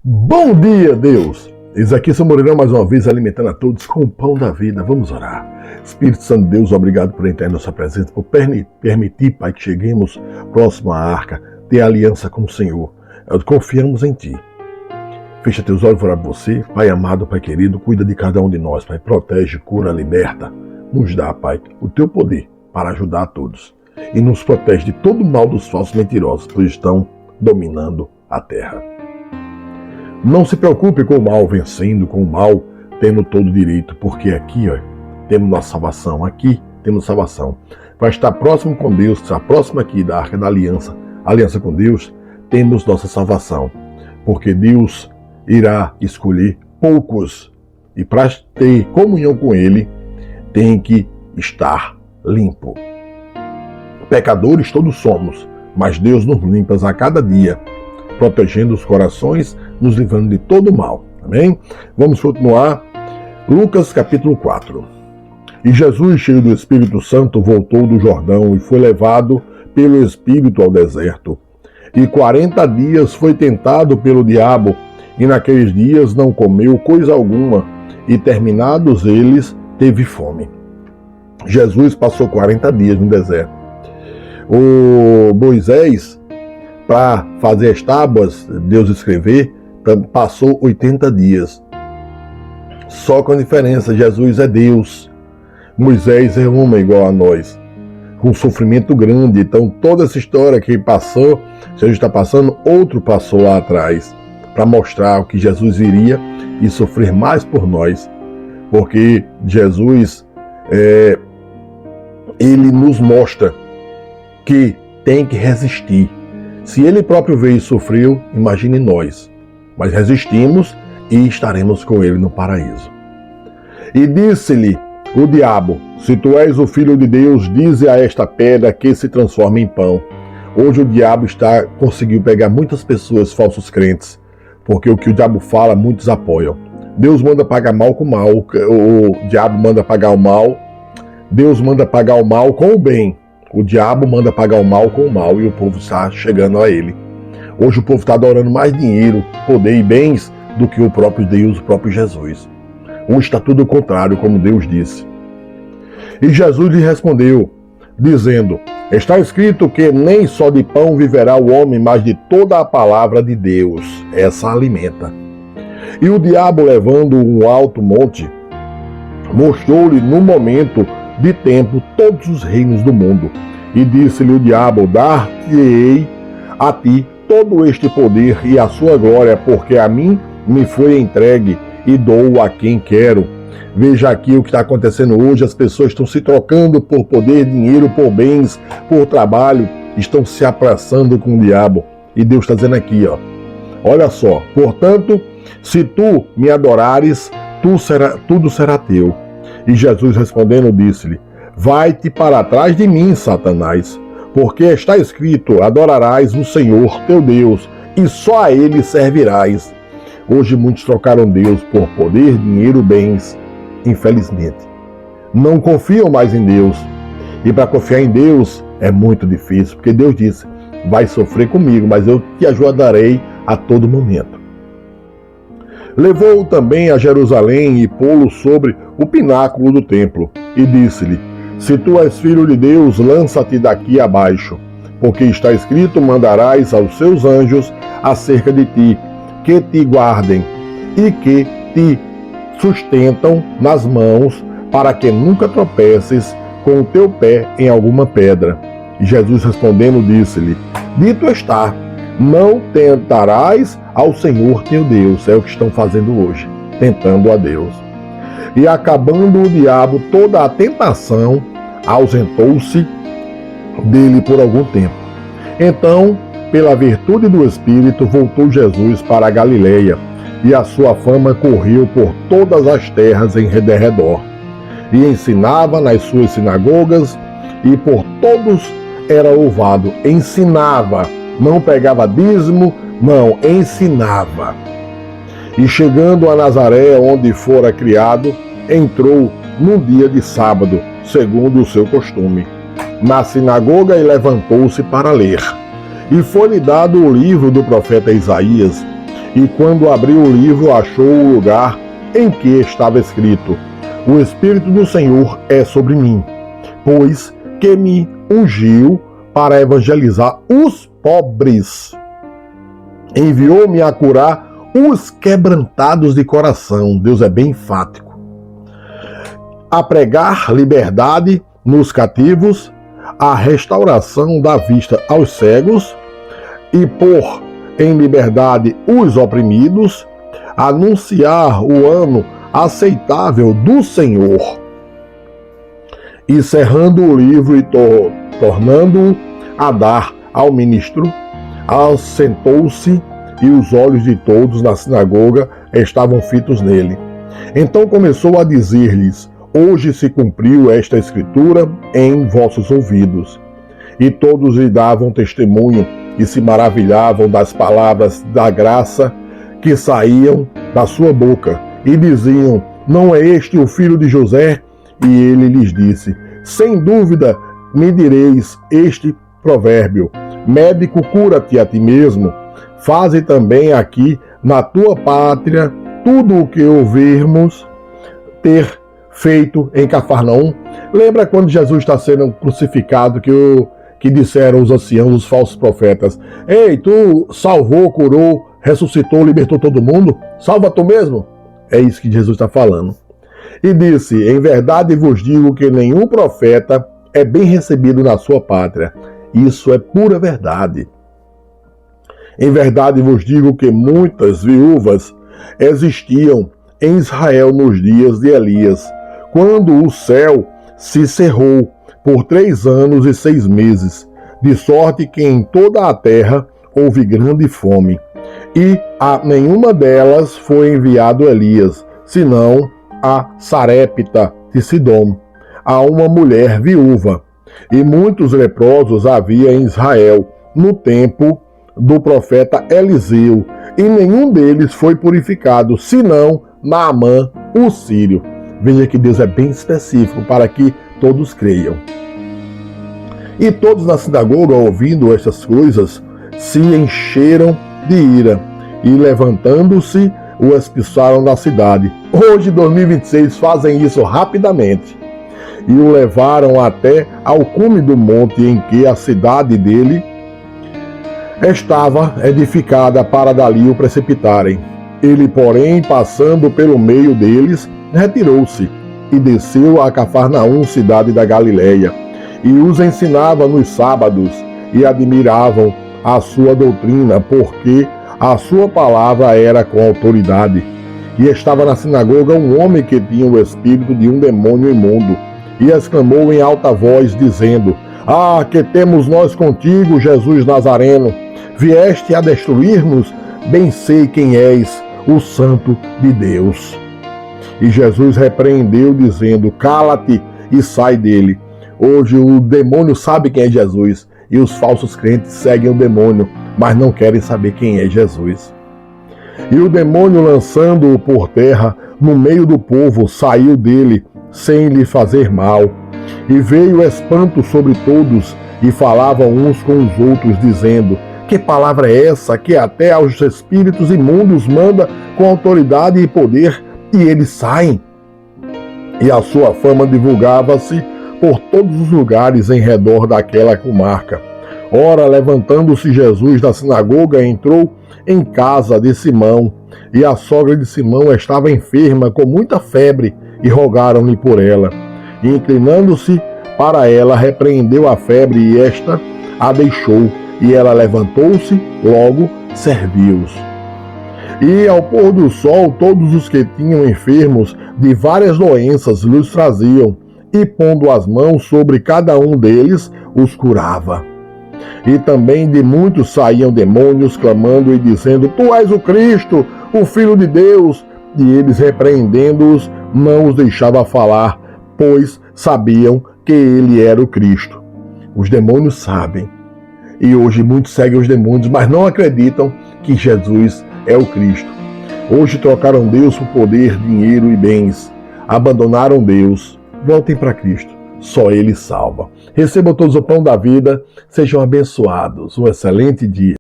Bom dia, Deus! Eis aqui São Moreirão mais uma vez alimentando a todos com o pão da vida. Vamos orar. Espírito Santo de Deus, obrigado por entrar em nossa presença, por permitir, Pai, que cheguemos próximo à arca, ter aliança com o Senhor. Confiamos em Ti. Fecha teus olhos, vou orar por você. Pai amado, Pai querido, cuida de cada um de nós, Pai. Protege, cura, liberta. Nos dá, Pai, o Teu poder para ajudar a todos. E nos protege de todo o mal dos falsos mentirosos, pois estão dominando a terra. Não se preocupe com o mal vencendo, com o mal tendo todo direito, porque aqui temos nossa salvação, aqui temos salvação. Para estar próximo com Deus, estar próximo aqui da Arca da Aliança, aliança com Deus, temos nossa salvação, porque Deus irá escolher poucos, e para ter comunhão com Ele, tem que estar limpo. Pecadores todos somos, mas Deus nos limpa a cada dia, protegendo os corações, nos livrando de todo o mal. Amém? Vamos continuar. Lucas capítulo 4. E Jesus, cheio do Espírito Santo, voltou do Jordão e foi levado pelo Espírito ao deserto. E 40 dias foi tentado pelo diabo, e naqueles dias não comeu coisa alguma, e terminados eles, teve fome. Jesus passou 40 dias no deserto. O Moisés, para fazer as tábuas, Deus escrever, passou 80 dias. Só com a diferença, Jesus é Deus. Moisés é homem igual a nós, com um sofrimento grande. Então toda essa história que passou, Jesus está passando, outro passou lá atrás, para mostrar que Jesus iria e sofrer mais por nós. Porque Jesus, ele nos mostra que tem que resistir. Se ele próprio veio e sofreu, imagine nós. Mas resistimos e estaremos com ele no paraíso. E disse-lhe o diabo: se tu és o Filho de Deus, dize a esta pedra que se transforme em pão. Hoje o diabo conseguiu pegar muitas pessoas, falsos crentes, porque o que o diabo fala, muitos apoiam. Deus manda pagar mal com mal, o diabo manda pagar o mal, Deus manda pagar o mal com o bem. O diabo manda pagar o mal com o mal e o povo está chegando a ele. Hoje o povo está adorando mais dinheiro, poder e bens do que o próprio Deus, o próprio Jesus. Hoje está tudo o contrário, como Deus disse. E Jesus lhe respondeu, dizendo: está escrito que nem só de pão viverá o homem, mas de toda a palavra de Deus. Essa alimenta. E o diabo, levando um alto monte, mostrou-lhe no momento de tempo todos os reinos do mundo. E disse-lhe o diabo: dar-te-ei a ti todo este poder e a sua glória, porque a mim me foi entregue e dou a quem quero. Veja aqui o que está acontecendo hoje. As pessoas estão se trocando por poder, dinheiro, por bens, por trabalho, estão se abraçando com o diabo. E Deus está dizendo aqui, olha só: portanto, se tu me adorares, tudo será teu. E Jesus respondendo disse-lhe: vai-te para trás de mim, Satanás, porque está escrito: adorarás o Senhor teu Deus, e só a Ele servirás. Hoje muitos trocaram Deus por poder, dinheiro, bens, infelizmente. Não confiam mais em Deus. E para confiar em Deus é muito difícil, porque Deus disse: vai sofrer comigo, mas eu te ajudarei a todo momento. Levou-o também a Jerusalém e pô-lo sobre o pináculo do templo, e disse-lhe: se tu és filho de Deus, lança-te daqui abaixo, porque está escrito: mandarás aos seus anjos acerca de ti, que te guardem e que te sustentam nas mãos, para que nunca tropeces com o teu pé em alguma pedra. E Jesus respondendo disse-lhe: dito está, não tentarás ao Senhor teu Deus. É o que estão fazendo hoje, tentando a Deus. E acabando o diabo toda a tentação, ausentou-se dele por algum tempo. Então, pela virtude do Espírito, voltou Jesus para a Galileia, e a sua fama correu por todas as terras em derredor. E ensinava nas suas sinagogas, e por todos era louvado. Ensinava, não pegava dízimo, não, ensinava. E chegando a Nazaré, onde fora criado, entrou num dia de sábado, segundo o seu costume, na sinagoga, e levantou-se para ler. E foi-lhe dado o livro do profeta Isaías. E quando abriu o livro, achou o lugar em que estava escrito: O Espírito do Senhor é sobre mim, pois que me ungiu para evangelizar os pobres. Enviou-me a curar os quebrantados de coração. Deus é bem enfático. A pregar liberdade nos cativos, a restauração da vista aos cegos e pôr em liberdade os oprimidos, anunciar o ano aceitável do Senhor. E cerrando o livro e tornando-o a dar ao ministro, assentou-se e os olhos de todos na sinagoga estavam fitos nele. Então começou a dizer-lhes: Hoje se cumpriu esta escritura em vossos ouvidos. E todos lhe davam testemunho e se maravilhavam das palavras da graça que saíam da sua boca. E diziam: Não é este o filho de José? E ele lhes disse: Sem dúvida me direis este provérbio: Médico, cura-te a ti mesmo. Faze também aqui na tua pátria tudo o que ouvirmos ter feito em Cafarnaum. Lembra quando Jesus está sendo crucificado que disseram os anciãos, os falsos profetas: Ei, tu salvou, curou, ressuscitou, libertou todo mundo? Salva tu mesmo? É isso que Jesus está falando. E disse: Em verdade vos digo que nenhum profeta é bem recebido na sua pátria. Isso é pura verdade. Em verdade vos digo que muitas viúvas existiam em Israel nos dias de Elias, quando o céu se cerrou por 3 anos e 6 meses, de sorte que em toda a terra houve grande fome. E a nenhuma delas foi enviado Elias, senão a Sarepta de Sidom, a uma mulher viúva. E muitos leprosos havia em Israel no tempo do profeta Eliseu, e nenhum deles foi purificado, senão Naamã, o sírio. Veja que Deus é bem específico para que todos creiam. E todos na sinagoga, ouvindo estas coisas, se encheram de ira, e levantando-se, o expulsaram da cidade. Hoje, 2026, fazem isso rapidamente. E o levaram até ao cume do monte em que a cidade dele estava edificada, para dali o precipitarem. Ele, porém, passando pelo meio deles, retirou-se e desceu a Cafarnaum, cidade da Galileia, e os ensinava nos sábados, e admiravam a sua doutrina, porque a sua palavra era com autoridade. E estava na sinagoga um homem que tinha o espírito de um demônio imundo, e exclamou em alta voz, dizendo: Ah, que temos nós contigo, Jesus Nazareno? Vieste a destruir-nos? Bem sei quem és, o Santo de Deus. E Jesus repreendeu, dizendo: Cala-te e sai dele. Hoje o demônio sabe quem é Jesus, e os falsos crentes seguem o demônio, mas não querem saber quem é Jesus. E o demônio, lançando-o por terra, no meio do povo, saiu dele, sem lhe fazer mal. E veio espanto sobre todos, e falavam uns com os outros, dizendo: Que palavra é essa, que até aos espíritos imundos manda com autoridade e poder, e eles saem? E a sua fama divulgava-se por todos os lugares em redor daquela comarca. Ora, levantando-se Jesus da sinagoga, entrou em casa de Simão, e a sogra de Simão estava enferma com muita febre, e rogaram-lhe por ela. E inclinando-se para ela, repreendeu a febre, e esta a deixou, e ela levantou-se, logo serviu-os. E ao pôr do sol, todos os que tinham enfermos de várias doenças lhes traziam, e pondo as mãos sobre cada um deles, os curava. E também de muitos saíam demônios, clamando e dizendo: Tu és o Cristo, o Filho de Deus. E eles, repreendendo-os, não os deixava falar, pois sabiam que ele era o Cristo. Os demônios sabem. E hoje muitos seguem os demônios, mas não acreditam que Jesus é o Cristo. Hoje trocaram Deus por poder, dinheiro e bens. Abandonaram Deus. Voltem para Cristo. Só Ele salva. Recebam todos o pão da vida. Sejam abençoados. Um excelente dia.